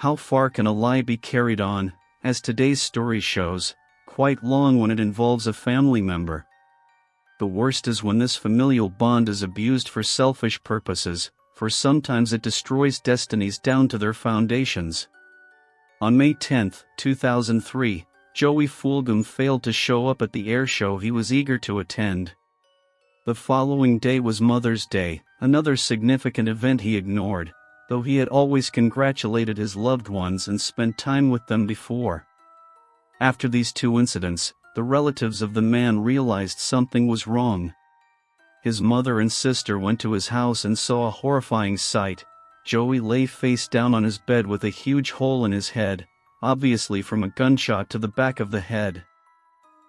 How far can a lie be carried on, as today's story shows, quite long when it involves a family member? The worst is when this familial bond is abused for selfish purposes, for sometimes it destroys destinies down to their foundations. On May 10, 2003, Joey Fulgham failed to show up at the air show he was eager to attend. The following day was Mother's Day, another significant event he ignored, though he had always congratulated his loved ones and spent time with them before. After these two incidents, the relatives of the man realized something was wrong. His mother and sister went to his house and saw a horrifying sight. Joey lay face down on his bed with a huge hole in his head, obviously from a gunshot to the back of the head.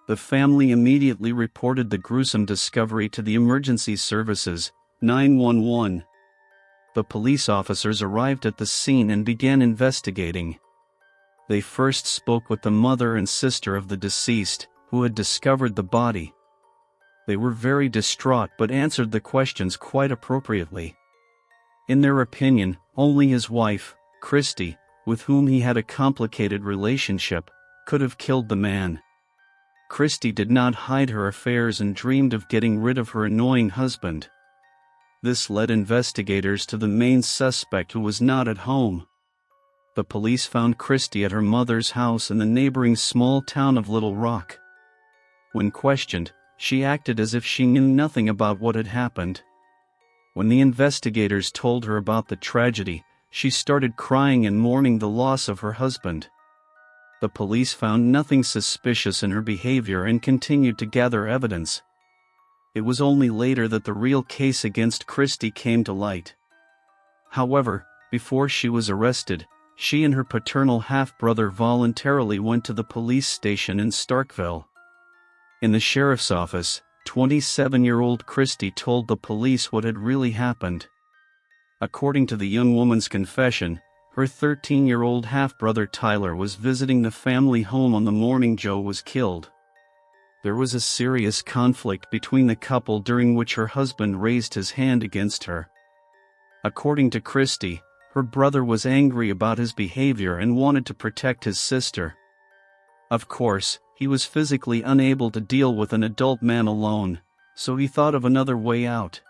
The family immediately reported the gruesome discovery to the emergency services, 911. The police officers arrived at the scene and began investigating. They first spoke with the mother and sister of the deceased, who had discovered the body. They were very distraught but answered the questions quite appropriately. In their opinion, only his wife, Kristi, with whom he had a complicated relationship, could have killed the man. Kristi did not hide her affairs and dreamed of getting rid of her annoying husband. This led investigators to the main suspect, who was not at home. The police found Kristi at her mother's house in the neighboring small town of Little Rock. When questioned, she acted as if she knew nothing about what had happened. When the investigators told her about the tragedy, she started crying and mourning the loss of her husband. The police found nothing suspicious in her behavior and continued to gather evidence. It was only later that the real case against Kristi came to light. However, before she was arrested, she and her paternal half-brother voluntarily went to the police station in Starkville. In the sheriff's office, 27-year-old Kristi told the police what had really happened. According to the young woman's confession, her 13-year-old half-brother Tyler was visiting the family home on the morning Joe was killed. There was a serious conflict between the couple during which her husband raised his hand against her. According to Kristi, her brother was angry about his behavior and wanted to protect his sister. Of course, he was physically unable to deal with an adult man alone, so he thought of another way out.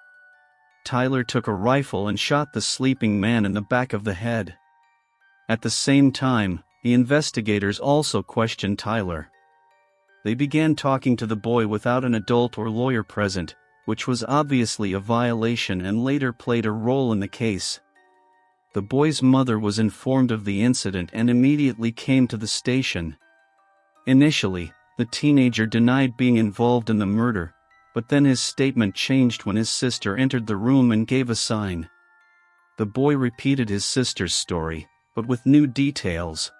Tyler took a rifle and shot the sleeping man in the back of the head. At the same time, the investigators also questioned Tyler. They began talking to the boy without an adult or lawyer present, which was obviously a violation and later played a role in the case. The boy's mother was informed of the incident and immediately came to the station. Initially, the teenager denied being involved in the murder, but then his statement changed when his sister entered the room and gave a sign. The boy repeated his sister's story, but with new details.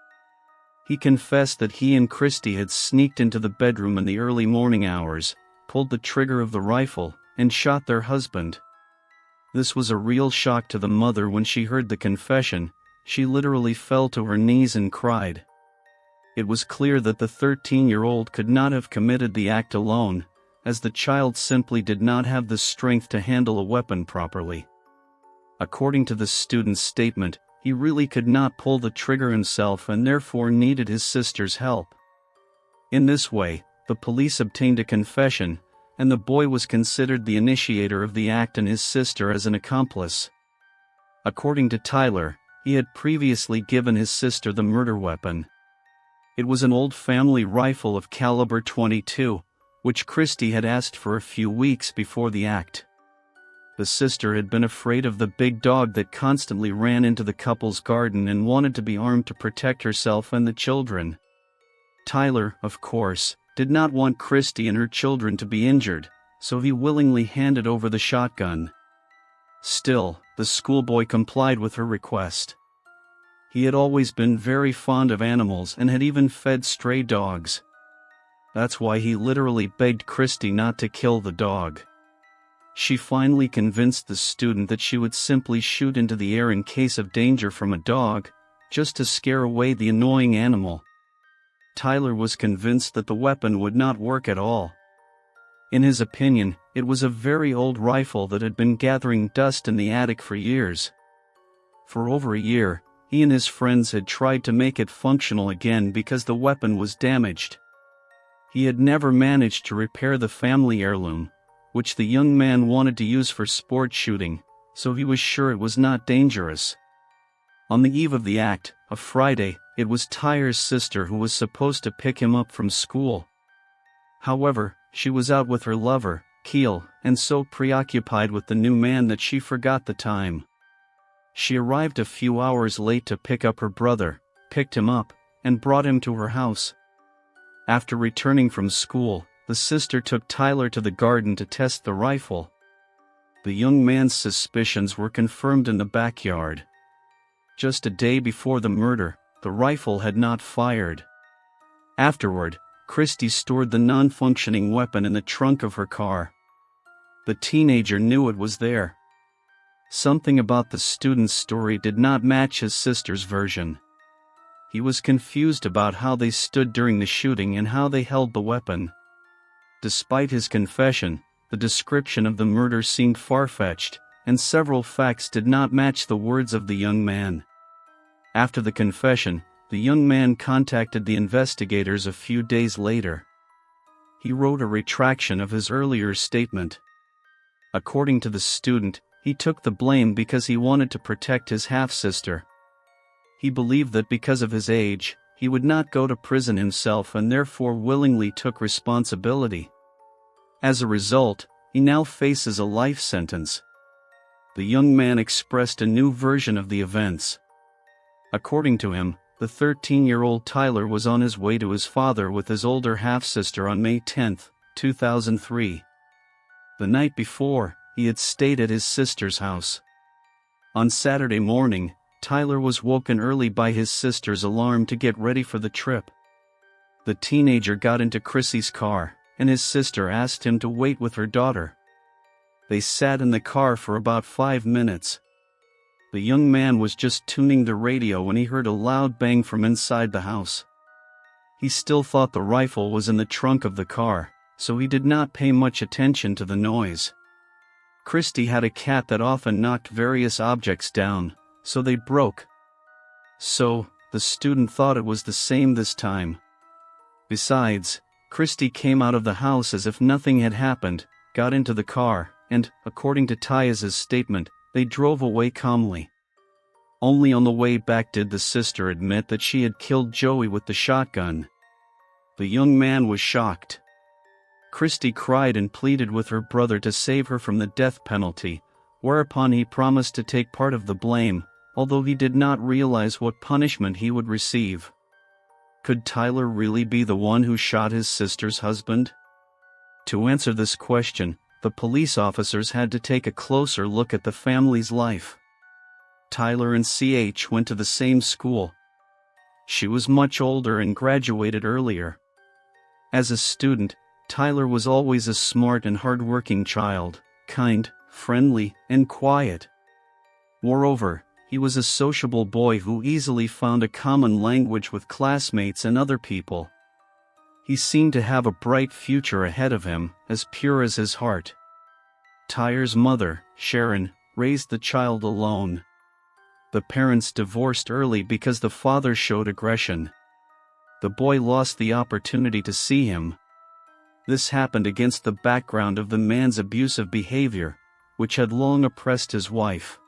He confessed that he and Kristi had sneaked into the bedroom in the early morning hours, pulled the trigger of the rifle, and shot their husband. This was a real shock to the mother when she heard the confession. She literally fell to her knees and cried. It was clear that the 13-year-old could not have committed the act alone, as the child simply did not have the strength to handle a weapon properly. According to the student's statement, he really could not pull the trigger himself and therefore needed his sister's help. In this way, the police obtained a confession, and the boy was considered the initiator of the act and his sister as an accomplice. According to Tyler, he had previously given his sister the murder weapon. It was an old family rifle of caliber .22, which Kristi had asked for a few weeks before the act. The sister had been afraid of the big dog that constantly ran into the couple's garden and wanted to be armed to protect herself and the children. Tyler, of course, did not want Kristi and her children to be injured, so he willingly handed over the shotgun. Still, the schoolboy complied with her request. He had always been very fond of animals and had even fed stray dogs. That's why he literally begged Kristi not to kill the dog. She finally convinced the student that she would simply shoot into the air in case of danger from a dog, just to scare away the annoying animal. Tyler was convinced that the weapon would not work at all. In his opinion, it was a very old rifle that had been gathering dust in the attic for years. For over a year, he and his friends had tried to make it functional again because the weapon was damaged. He had never managed to repair the family heirloom, which the young man wanted to use for sport shooting, so he was sure it was not dangerous. On the eve of the act, a Friday, it was Tyler's sister who was supposed to pick him up from school. However, she was out with her lover, Keel, and so preoccupied with the new man that she forgot the time. She arrived a few hours late to pick up her brother, picked him up, and brought him to her house. After returning from school, the sister took Tyler to the garden to test the rifle. The young man's suspicions were confirmed in the backyard. Just a day before the murder, the rifle had not fired. Afterward, Kristi stored the non-functioning weapon in the trunk of her car. The teenager knew it was there. Something about the student's story did not match his sister's version. He was confused about how they stood during the shooting and how they held the weapon. Despite his confession, the description of the murder seemed far-fetched, and several facts did not match the words of the young man. After the confession, the young man contacted the investigators a few days later. He wrote a retraction of his earlier statement. According to the student, he took the blame because he wanted to protect his half-sister. He believed that because of his age, he would not go to prison himself and therefore willingly took responsibility. As a result, he now faces a life sentence. The young man expressed a new version of the events. According to him, the 13-year-old Tyler was on his way to his father with his older half-sister on May 10, 2003. The night before, he had stayed at his sister's house. On Saturday morning, Tyler was woken early by his sister's alarm to get ready for the trip. The teenager got into Kristi's car, and his sister asked him to wait with her daughter. They sat in the car for about 5 minutes. The young man was just tuning the radio when he heard a loud bang from inside the house. He still thought the rifle was in the trunk of the car, so he did not pay much attention to the noise. Kristi had a cat that often knocked various objects down, so they broke. So, the student thought it was the same this time. Besides, Kristi came out of the house as if nothing had happened, got into the car, and, according to Tyaz's statement, they drove away calmly. Only on the way back did the sister admit that she had killed Joey with the shotgun. The young man was shocked. Kristi cried and pleaded with her brother to save her from the death penalty, whereupon he promised to take part of the blame, although he did not realize what punishment he would receive. Could Tyler really be the one who shot his sister's husband? To answer this question, the police officers had to take a closer look at the family's life. Tyler and CH went to the same school. She was much older and graduated earlier. As a student, Tyler was always a smart and hard-working child, kind, friendly, and quiet. Moreover, he was a sociable boy who easily found a common language with classmates and other people. He seemed to have a bright future ahead of him, as pure as his heart. Tyler's mother, Sharon, raised the child alone. The parents divorced early because the father showed aggression. The boy lost the opportunity to see him. This happened against the background of the man's abusive behavior, which had long oppressed his wife.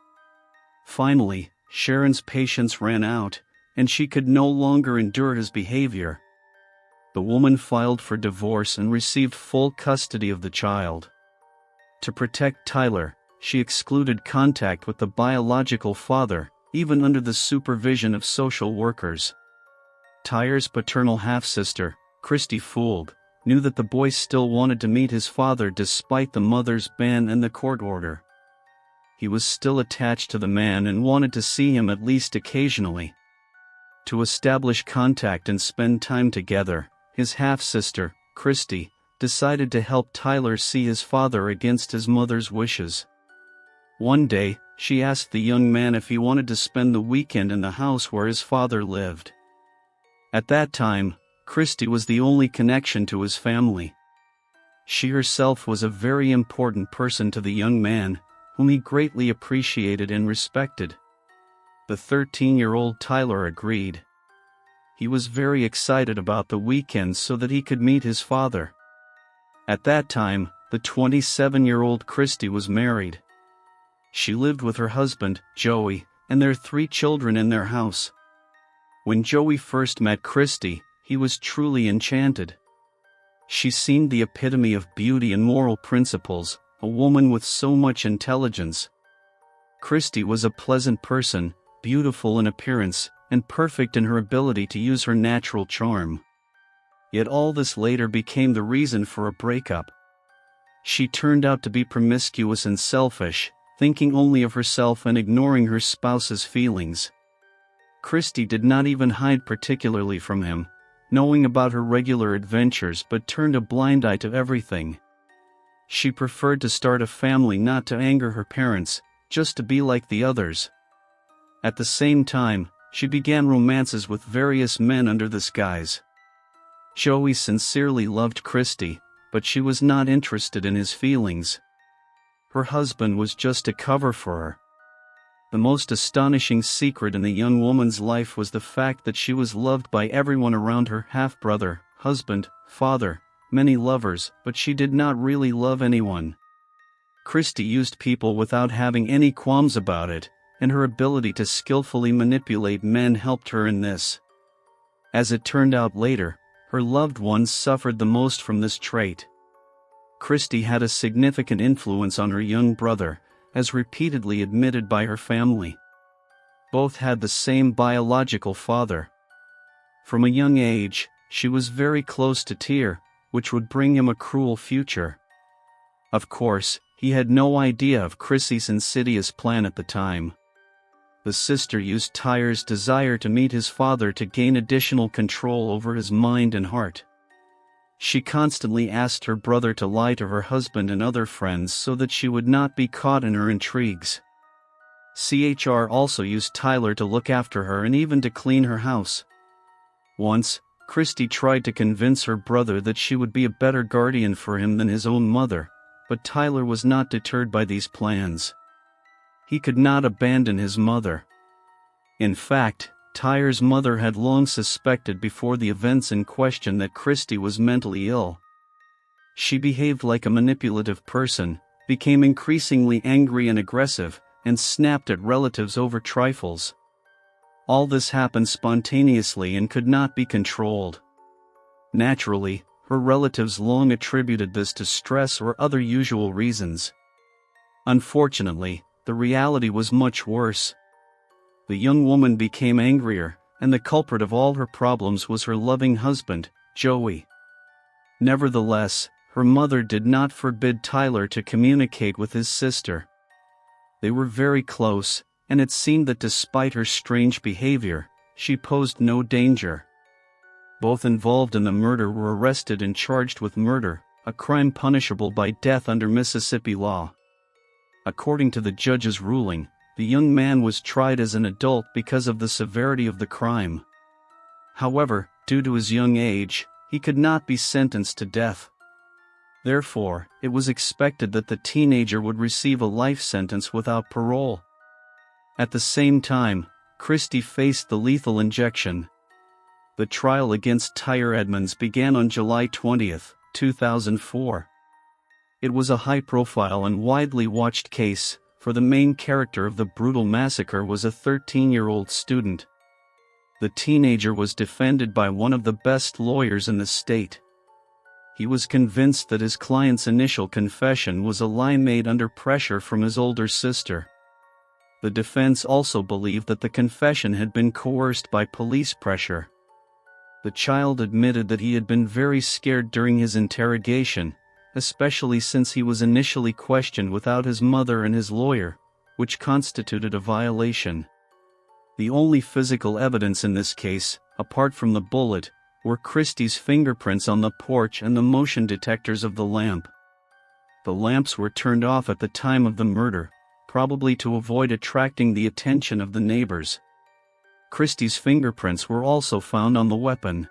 Finally, Sharon's patience ran out, and she could no longer endure his behavior. The woman filed for divorce and received full custody of the child. To protect Tyler, she excluded contact with the biological father, even under the supervision of social workers. Tyler's paternal half-sister, Kristi Fulgham, knew that the boy still wanted to meet his father despite the mother's ban and the court order. He was still attached to the man and wanted to see him at least occasionally. To establish contact and spend time together, his half-sister, Kristi, decided to help Tyler see his father against his mother's wishes. One day, she asked the young man if he wanted to spend the weekend in the house where his father lived. At that time, Kristi was the only connection to his family. She herself was a very important person to the young man, whom he greatly appreciated and respected. The 13-year-old Tyler agreed. He was very excited about the weekend so that he could meet his father. At that time, the 27-year-old Kristi was married. She lived with her husband, Joey, and their 3 children in their house. When Joey first met Kristi, he was truly enchanted. She seemed the epitome of beauty and moral principles, a woman with so much intelligence. Kristi was a pleasant person, beautiful in appearance, and perfect in her ability to use her natural charm. Yet all this later became the reason for a breakup. She turned out to be promiscuous and selfish, thinking only of herself and ignoring her spouse's feelings. Kristi did not even hide particularly from him, knowing about her regular adventures, but turned a blind eye to everything. She preferred to start a family not to anger her parents, just to be like the others. At the same time, she began romances with various men under this guise. Joey sincerely loved Kristi, but she was not interested in his feelings. Her husband was just a cover for her. The most astonishing secret in the young woman's life was the fact that she was loved by everyone around her: half-brother, husband, father, many lovers, but she did not really love anyone. Kristi used people without having any qualms about it, and her ability to skillfully manipulate men helped her in this. As it turned out later, her loved ones suffered the most from this trait. Kristi had a significant influence on her young brother, as repeatedly admitted by her family. Both had the same biological father. From a young age, she was very close to Tyr, which would bring him a cruel future. Of course, he had no idea of Kristi's insidious plan at the time. The sister used Tyr's desire to meet his father to gain additional control over his mind and heart. She constantly asked her brother to lie to her husband and other friends so that she would not be caught in her intrigues. CHR also used Tyler to look after her and even to clean her house. Once, Kristi tried to convince her brother that she would be a better guardian for him than his own mother, but Tyler was not deterred by these plans. He could not abandon his mother. In fact, Tyr's mother had long suspected before the events in question that Kristi was mentally ill. She behaved like a manipulative person, became increasingly angry and aggressive, and snapped at relatives over trifles. All this happened spontaneously and could not be controlled. Naturally, her relatives long attributed this to stress or other usual reasons. Unfortunately, the reality was much worse. The young woman became angrier, and the culprit of all her problems was her loving husband, Joey. Nevertheless, her mother did not forbid Tyler to communicate with his sister. They were very close, and it seemed that despite her strange behavior, she posed no danger. Both involved in the murder were arrested and charged with murder, a crime punishable by death under Mississippi law. According to the judge's ruling, the young man was tried as an adult because of the severity of the crime. However, due to his young age, he could not be sentenced to death. Therefore, it was expected that the teenager would receive a life sentence without parole. At the same time, Kristi faced the lethal injection. The trial against Tyre Edmonds began on July 20, 2004. It was a high-profile and widely watched case, for the main character of the brutal massacre was a 13-year-old student. The teenager was defended by one of the best lawyers in the state. He was convinced that his client's initial confession was a lie made under pressure from his older sister. The defense also believed that the confession had been coerced by police pressure. The child admitted that he had been very scared during his interrogation, especially since he was initially questioned without his mother and his lawyer, which constituted a violation. The only physical evidence in this case, apart from the bullet, were Kristi's fingerprints on the porch and the motion detectors of the lamp. The lamps were turned off at the time of the murder, probably to avoid attracting the attention of the neighbors. Kristi's fingerprints were also found on the weapon.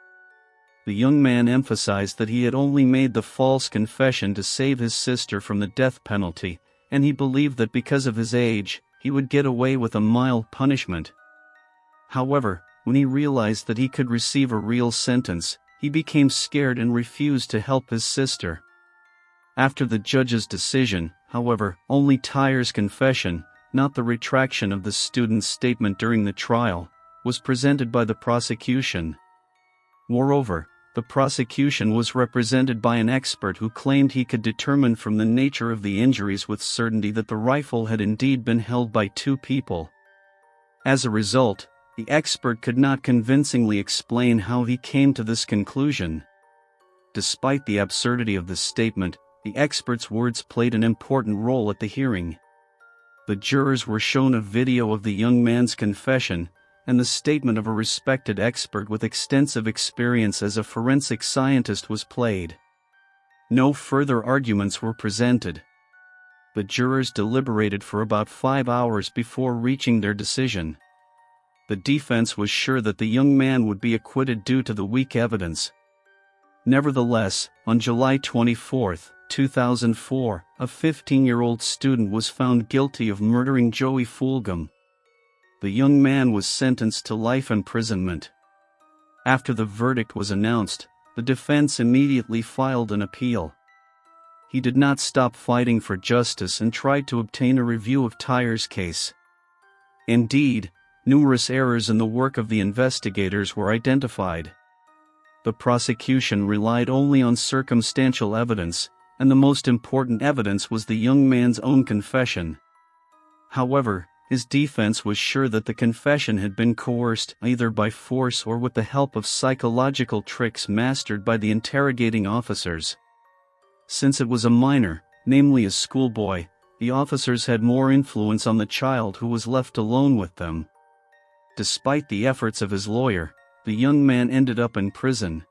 The young man emphasized that he had only made the false confession to save his sister from the death penalty, and he believed that because of his age, he would get away with a mild punishment, However, when he realized that he could receive a real sentence, he became scared and refused to help his sister. After the judge's decision, however, only Tyer's confession, not the retraction of the student's statement during the trial, was presented by the prosecution. Moreover, the prosecution was represented by an expert who claimed he could determine from the nature of the injuries with certainty that the rifle had indeed been held by two people. As a result, the expert could not convincingly explain how he came to this conclusion. Despite the absurdity of this statement, the expert's words played an important role at the hearing. The jurors were shown a video of the young man's confession, and the statement of a respected expert with extensive experience as a forensic scientist was played. No further arguments were presented. The jurors deliberated for about 5 hours before reaching their decision. The defense was sure that the young man would be acquitted due to the weak evidence. Nevertheless, on July 24, 2004, a 15-year-old student was found guilty of murdering Joey Fulgham. The young man was sentenced to life imprisonment. After the verdict was announced, the defense immediately filed an appeal. He did not stop fighting for justice and tried to obtain a review of Tyer's case. Indeed, numerous errors in the work of the investigators were identified. The prosecution relied only on circumstantial evidence, and the most important evidence was the young man's own confession. However, his defense was sure that the confession had been coerced either by force or with the help of psychological tricks mastered by the interrogating officers. Since it was a minor, namely a schoolboy, the officers had more influence on the child who was left alone with them. Despite the efforts of his lawyer, the young man ended up in prison.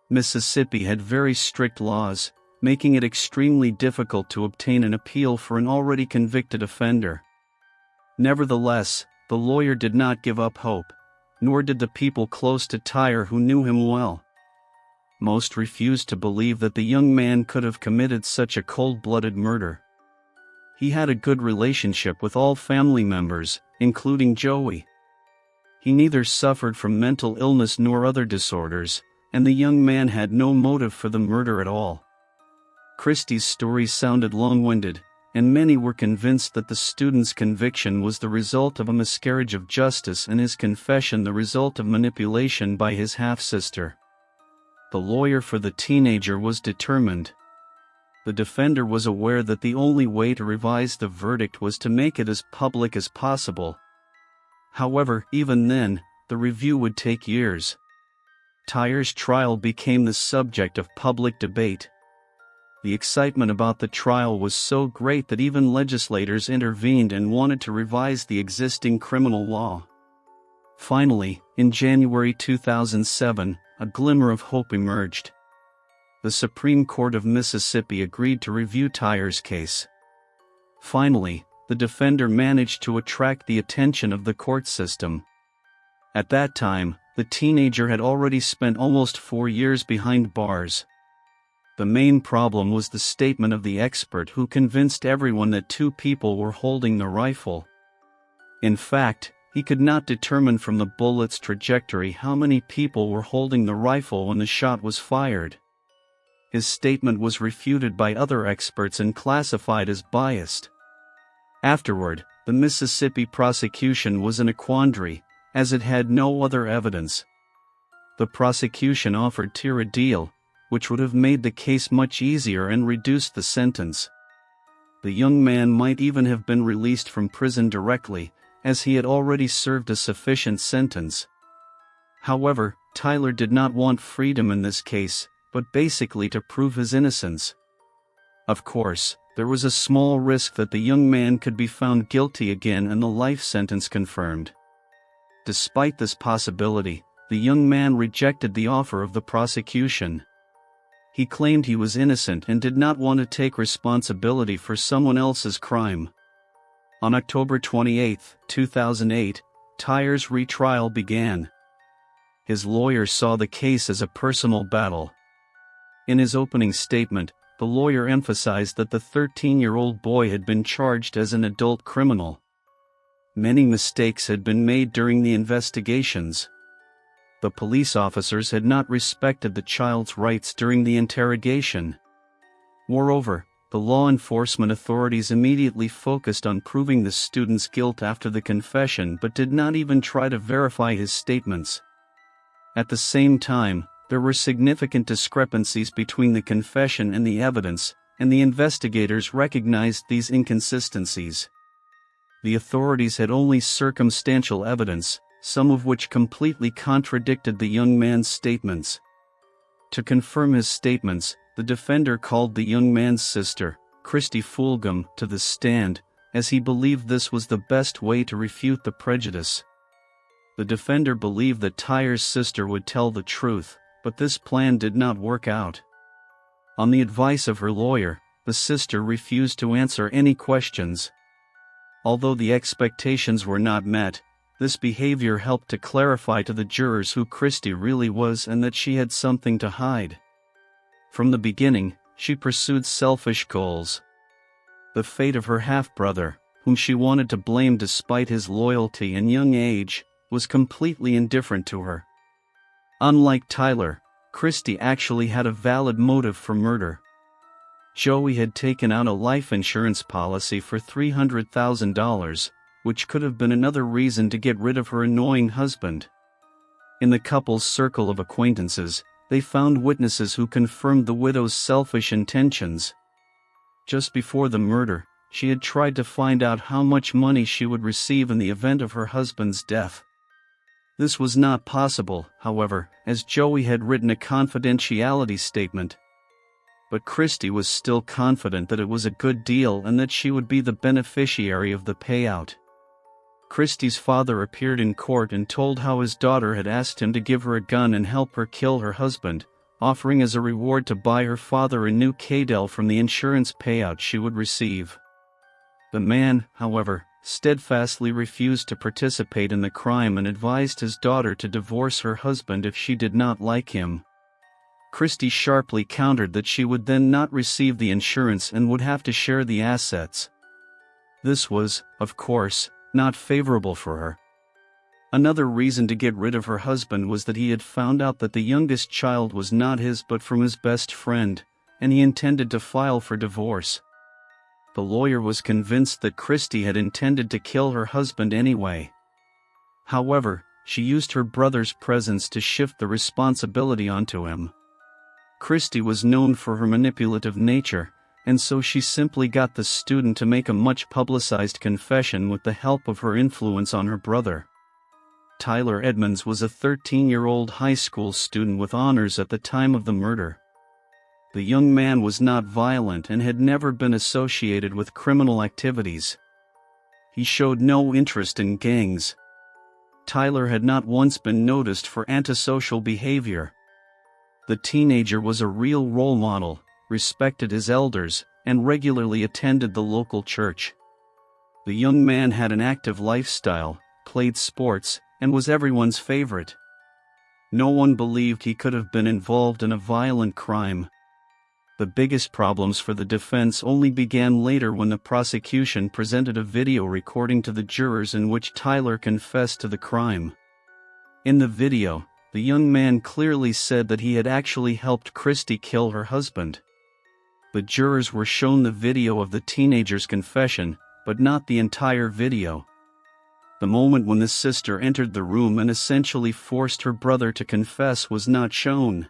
Mississippi had very strict laws, making it extremely difficult to obtain an appeal for an already convicted offender. Nevertheless, the lawyer did not give up hope, nor did the people close to Tyer who knew him well. Most refused to believe that the young man could have committed such a cold-blooded murder. He had a good relationship with all family members, including Joey. He neither suffered from mental illness nor other disorders, and the young man had no motive for the murder at all. Kristi's story sounded long-winded, and many were convinced that the student's conviction was the result of a miscarriage of justice and his confession the result of manipulation by his half-sister. The lawyer for the teenager was determined. The defender was aware that the only way to revise the verdict was to make it as public as possible. However, even then, the review would take years. Tyer's trial became the subject of public debate. The excitement about the trial was so great that even legislators intervened and wanted to revise the existing criminal law. Finally, in January 2007, a glimmer of hope emerged. The Supreme Court of Mississippi agreed to review Tyer's case. Finally, the defender managed to attract the attention of the court system. At that time, the teenager had already spent almost 4 years behind bars. The main problem was the statement of the expert who convinced everyone that two people were holding the rifle. In fact, he could not determine from the bullet's trajectory how many people were holding the rifle when the shot was fired. His statement was refuted by other experts and classified as biased. Afterward, the Mississippi prosecution was in a quandary, as it had no other evidence. The prosecution offered Tyer a deal, which would have made the case much easier and reduced the sentence. The young man might even have been released from prison directly, as he had already served a sufficient sentence. However, Tyer did not want freedom in this case, but basically to prove his innocence. Of course, there was a small risk that the young man could be found guilty again and the life sentence confirmed. Despite this possibility, the young man rejected the offer of the prosecution. He claimed he was innocent and did not want to take responsibility for someone else's crime. On October 28, 2008, Tyer's retrial began. His lawyer saw the case as a personal battle. In his opening statement, the lawyer emphasized that the 13-year-old boy had been charged as an adult criminal. Many mistakes had been made during the investigations. The police officers had not respected the child's rights during the interrogation. Moreover, the law enforcement authorities immediately focused on proving the student's guilt after the confession but did not even try to verify his statements. At the same time, there were significant discrepancies between the confession and the evidence, and the investigators recognized these inconsistencies. The authorities had only circumstantial evidence, some of which completely contradicted the young man's statements. To confirm his statements, the defender called the young man's sister, Kristi Fulgham, to the stand, as he believed this was the best way to refute the prejudice. The defender believed that Tyler's sister would tell the truth, but this plan did not work out. On the advice of her lawyer, the sister refused to answer any questions. Although the expectations were not met, this behavior helped to clarify to the jurors who Kristi really was and that she had something to hide. From the beginning, she pursued selfish goals. The fate of her half-brother, whom she wanted to blame despite his loyalty and young age, was completely indifferent to her. Unlike Tyler, Kristi actually had a valid motive for murder. Joey had taken out a life insurance policy for $300,000, which could have been another reason to get rid of her annoying husband. In the couple's circle of acquaintances, they found witnesses who confirmed the widow's selfish intentions. Just before the murder, she had tried to find out how much money she would receive in the event of her husband's death. This was not possible, however, as Joey had written a confidentiality statement. But Kristi was still confident that it was a good deal and that she would be the beneficiary of the payout. Kristi's father appeared in court and told how his daughter had asked him to give her a gun and help her kill her husband, offering as a reward to buy her father a new Cadell from the insurance payout she would receive. The man, however, steadfastly refused to participate in the crime and advised his daughter to divorce her husband if she did not like him. Kristi sharply countered that she would then not receive the insurance and would have to share the assets. This was, of course, not favorable for her. Another reason to get rid of her husband was that he had found out that the youngest child was not his but from his best friend, and he intended to file for divorce. The lawyer was convinced that Kristi had intended to kill her husband anyway. However, she used her brother's presence to shift the responsibility onto him. Kristi was known for her manipulative nature, and so she simply got the student to make a much publicized confession with the help of her influence on her brother. Tyler Edmonds was a 13-year-old high school student with honors at the time of the murder. The young man was not violent and had never been associated with criminal activities. He showed no interest in gangs. Tyler had not once been noticed for antisocial behavior. The teenager was a real role model, respected his elders, and regularly attended the local church. The young man had an active lifestyle, played sports, and was everyone's favorite. No one believed he could have been involved in a violent crime. The biggest problems for the defense only began later when the prosecution presented a video recording to the jurors in which Tyler confessed to the crime. In the video, the young man clearly said that he had actually helped Kristi kill her husband. The jurors were shown the video of the teenager's confession, but not the entire video. The moment when the sister entered the room and essentially forced her brother to confess was not shown.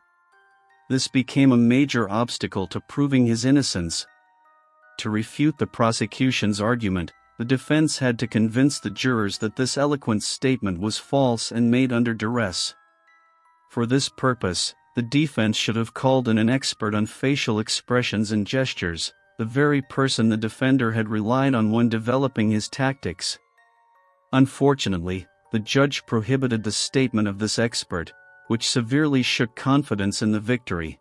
This became a major obstacle to proving his innocence. To refute the prosecution's argument, the defense had to convince the jurors that this eloquent statement was false and made under duress. For this purpose, the defense should have called in an expert on facial expressions and gestures, the very person the defender had relied on when developing his tactics. Unfortunately, the judge prohibited the statement of this expert, which severely shook confidence in the victory.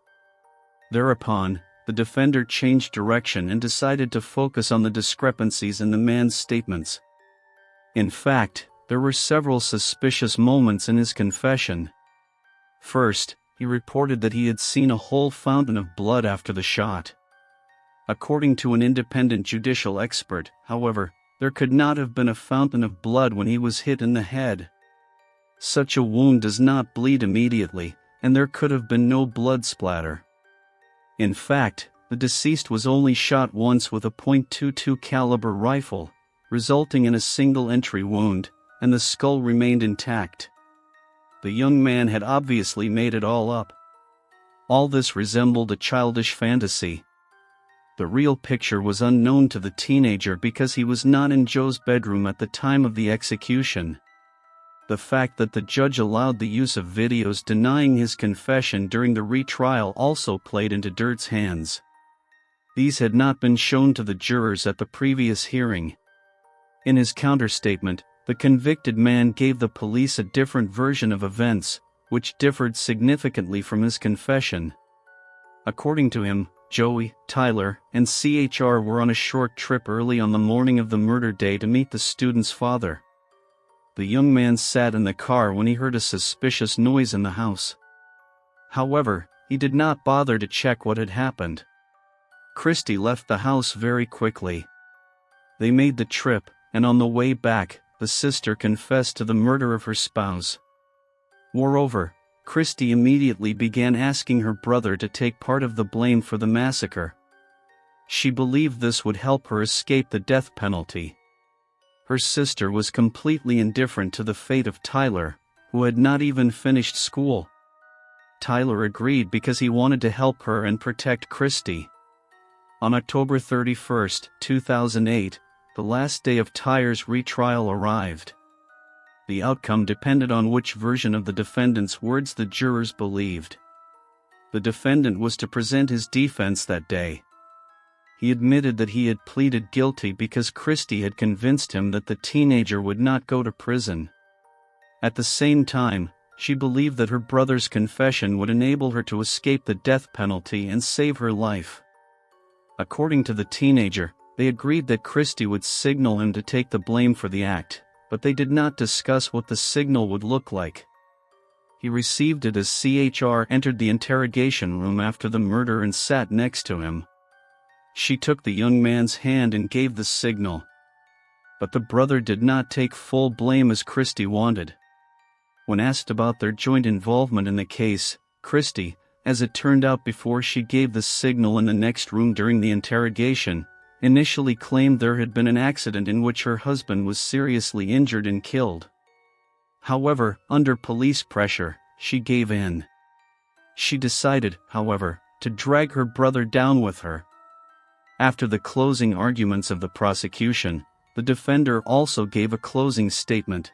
Thereupon, the defender changed direction and decided to focus on the discrepancies in the man's statements. In fact, there were several suspicious moments in his confession. First, he reported that he had seen a whole fountain of blood after the shot. According to an independent judicial expert, however, There could not have been a fountain of blood when he was hit in the head. Such a wound does not bleed immediately, and there could have been no blood splatter. In fact, the deceased was only shot once with a .22 caliber rifle, resulting in a single entry wound, and the skull remained intact. The young man had obviously made it all up. All this resembled a childish fantasy. The real picture was unknown to the teenager because he was not in Joe's bedroom at the time of the execution. The fact that the judge allowed the use of videos denying his confession during the retrial also played into Dirt's hands. These had not been shown to the jurors at the previous hearing. In his counterstatement, the convicted man gave the police a different version of events, which differed significantly from his confession. According to him, Joey, Tyler, and CHR were on a short trip early on the morning of the murder day to meet the student's father. The young man sat in the car when he heard a suspicious noise in the house. However, he did not bother to check what had happened. Kristi left the house very quickly. They made the trip, and on the way back, the sister confessed to the murder of her spouse. Moreover, Kristi immediately began asking her brother to take part of the blame for the massacre. She believed this would help her escape the death penalty. Her sister was completely indifferent to the fate of Tyler, who had not even finished school. Tyler agreed because he wanted to help her and protect Kristi. On October 31, 2008, the last day of Tyler's retrial arrived. The outcome depended on which version of the defendant's words the jurors believed. The defendant was to present his defense that day. He admitted that he had pleaded guilty because Kristi had convinced him that the teenager would not go to prison. At the same time, she believed that her brother's confession would enable her to escape the death penalty and save her life. According to the teenager, they agreed that Kristi would signal him to take the blame for the act, but they did not discuss what the signal would look like. He received it as CHR entered the interrogation room after the murder and sat next to him. She took the young man's hand and gave the signal. But the brother did not take full blame as Kristi wanted. When asked about their joint involvement in the case, Kristi, as it turned out before she gave the signal in the next room during the interrogation, initially claimed there had been an accident in which her husband was seriously injured and killed. However, under police pressure, she gave in. She decided, however, to drag her brother down with her. After the closing arguments of the prosecution, the defender also gave a closing statement.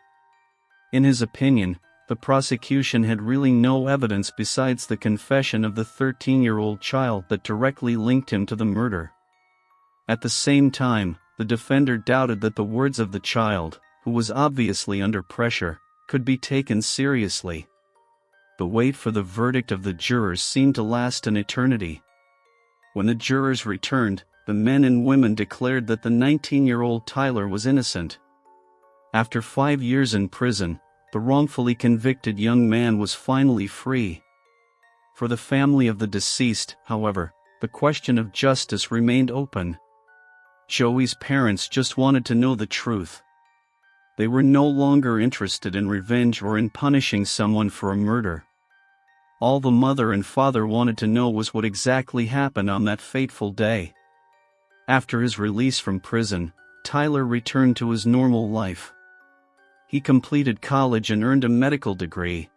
In his opinion, the prosecution had really no evidence besides the confession of the 13-year-old child that directly linked him to the murder. At the same time, the defender doubted that the words of the child, who was obviously under pressure, could be taken seriously. The wait for the verdict of the jurors seemed to last an eternity. When the jurors returned, the men and women declared that the 19-year-old Tyler was innocent. After 5 years in prison, the wrongfully convicted young man was finally free. For the family of the deceased, however, the question of justice remained open. Joey's parents just wanted to know the truth. They were no longer interested in revenge or in punishing someone for a murder. All the mother and father wanted to know was what exactly happened on that fateful day. After his release from prison, Tyler returned to his normal life. He completed college and earned a medical degree.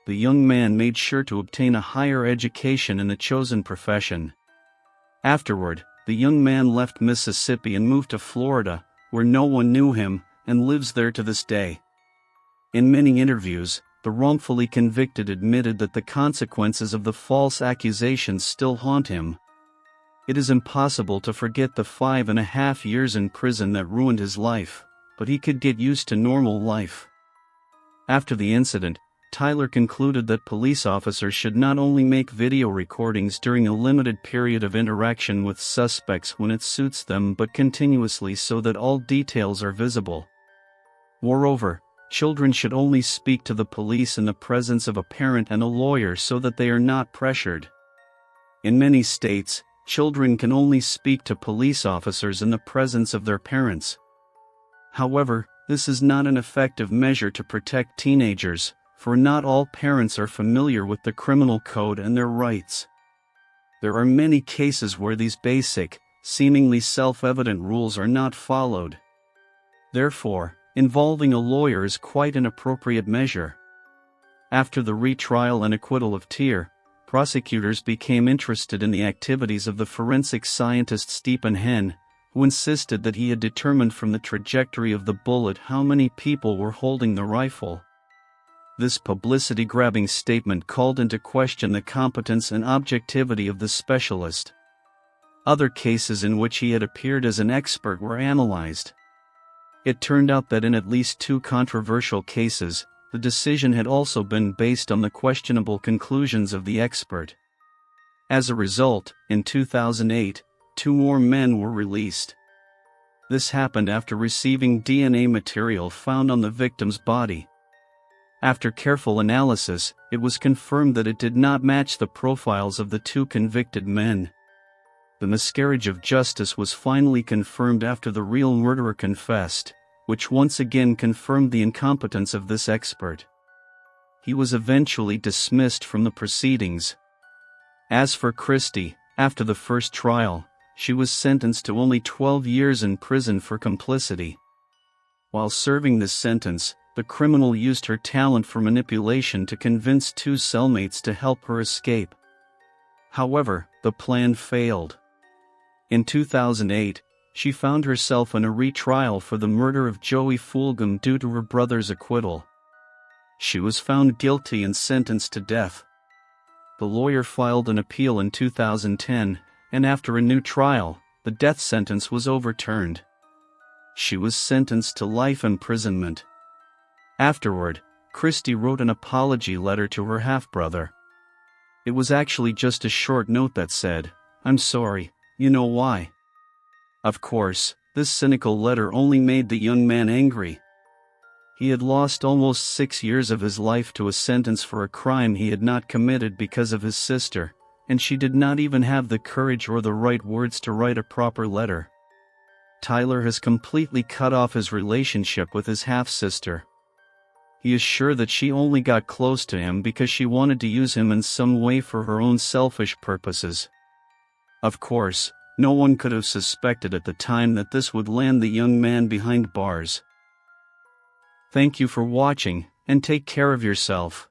The young man made sure to obtain a higher education in the chosen profession. Afterward, the young man left Mississippi and moved to Florida, where no one knew him, and lives there to this day. In many interviews, the wrongfully convicted admitted that the consequences of the false accusations still haunt him. It is impossible to forget the 5.5 years in prison that ruined his life, but he could get used to normal life. After the incident, Tyler concluded that police officers should not only make video recordings during a limited period of interaction with suspects when it suits them but continuously so that all details are visible. Moreover, children should only speak to the police in the presence of a parent and a lawyer so that they are not pressured. In many states, children can only speak to police officers in the presence of their parents. However, this is not an effective measure to protect teenagers, for not all parents are familiar with the criminal code and their rights. There are many cases where these basic, seemingly self-evident rules are not followed. Therefore, involving a lawyer is quite an appropriate measure. After the retrial and acquittal of Tier, prosecutors became interested in the activities of the forensic scientist Stephen Henn, who insisted that he had determined from the trajectory of the bullet how many people were holding the rifle. This publicity-grabbing statement called into question the competence and objectivity of the specialist. Other cases in which he had appeared as an expert were analyzed. It turned out that in at least 2 controversial cases, the decision had also been based on the questionable conclusions of the expert. As a result, in 2008, 2 more men were released. This happened after receiving DNA material found on the victim's body. After careful analysis, it was confirmed that it did not match the profiles of the 2 convicted men. The miscarriage of justice was finally confirmed after the real murderer confessed, which once again confirmed the incompetence of this expert. He was eventually dismissed from the proceedings. As for Kristi, after the first trial, she was sentenced to only 12 years in prison for complicity. While serving this sentence, the criminal used her talent for manipulation to convince 2 cellmates to help her escape. However, the plan failed. In 2008, she found herself in a retrial for the murder of Joey Fulgham due to her brother's acquittal. She was found guilty and sentenced to death. The lawyer filed an appeal in 2010, and after a new trial, the death sentence was overturned. She was sentenced to life imprisonment. Afterward, Kristi wrote an apology letter to her half-brother. It was actually just a short note that said, "I'm sorry, you know why?" Of course, this cynical letter only made the young man angry. He had lost almost 6 years of his life to a sentence for a crime he had not committed because of his sister, and she did not even have the courage or the right words to write a proper letter. Tyler has completely cut off his relationship with his half-sister. He is sure that she only got close to him because she wanted to use him in some way for her own selfish purposes. Of course, no one could have suspected at the time that this would land the young man behind bars. Thank you for watching, and take care of yourself.